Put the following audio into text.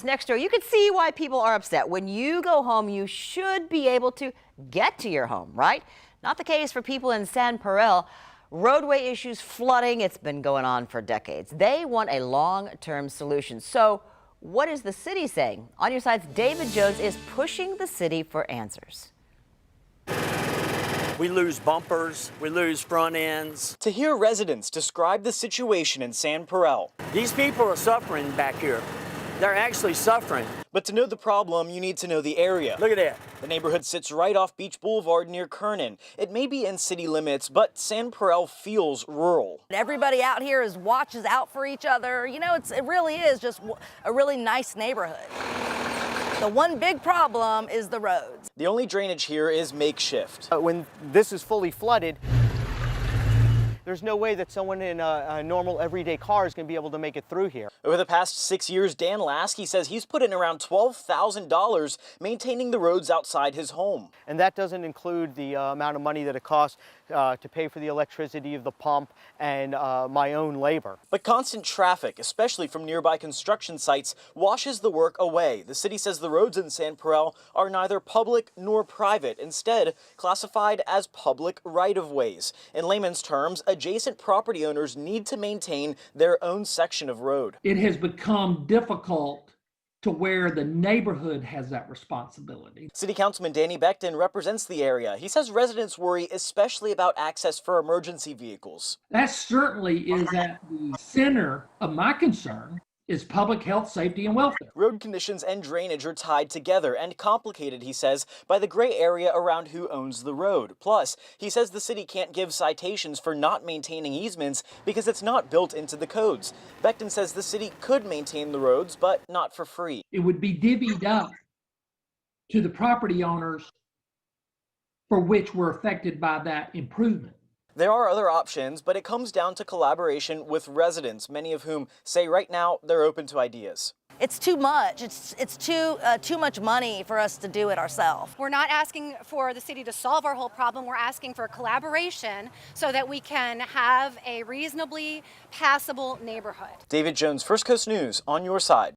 Next door, you can see why people are upset. When you go home, you should be able to get to your home, right? Not the case for people in Sans Pareil. Roadway issues, flooding, it's been going on for decades. They want a long-term solution. So what is the city saying? On your sides, David Jones is pushing the city for answers. We lose bumpers, we lose front ends. To hear residents describe the situation in Sans Pareil. These people are suffering back here. They're actually suffering. But to know the problem, you need to know the area. Look at that. The neighborhood sits right off Beach Boulevard near Kernan. It may be in city limits, but Sans Pareil feels rural. Everybody out here watches out for each other. You know, it really is just a really nice neighborhood. The one big problem is the roads. The only drainage here is makeshift. When this is fully flooded, there's no way that someone in a normal everyday car is going to be able to make it through here. Over the past 6 years, Dan Lasky says he's put in around $12,000 maintaining the roads outside his home. And that doesn't include the amount of money that it costs to pay for the electricity of the pump and my own labor. But constant traffic, especially from nearby construction sites, washes the work away. The city says the roads in Sans Pareil are neither public nor private, instead classified as public right-of-ways. In layman's terms, adjacent property owners need to maintain their own section of road. It has become difficult to where the neighborhood has that responsibility. City Councilman Danny Becton represents the area. He says residents worry especially about access for emergency vehicles. That certainly is at the center of my concern, is public health, safety, and welfare. Road conditions and drainage are tied together and complicated, he says, by the gray area around who owns the road. Plus, he says the city can't give citations for not maintaining easements because it's not built into the codes. Becton says the city could maintain the roads, but not for free. It would be divvied up to the property owners for which were affected by that improvement. There are other options, but it comes down to collaboration with residents, many of whom say right now they're open to ideas. It's too much. It's too much money for us to do it ourselves. We're not asking for the city to solve our whole problem. We're asking for collaboration so that we can have a reasonably passable neighborhood. David Jones, First Coast News, on your side.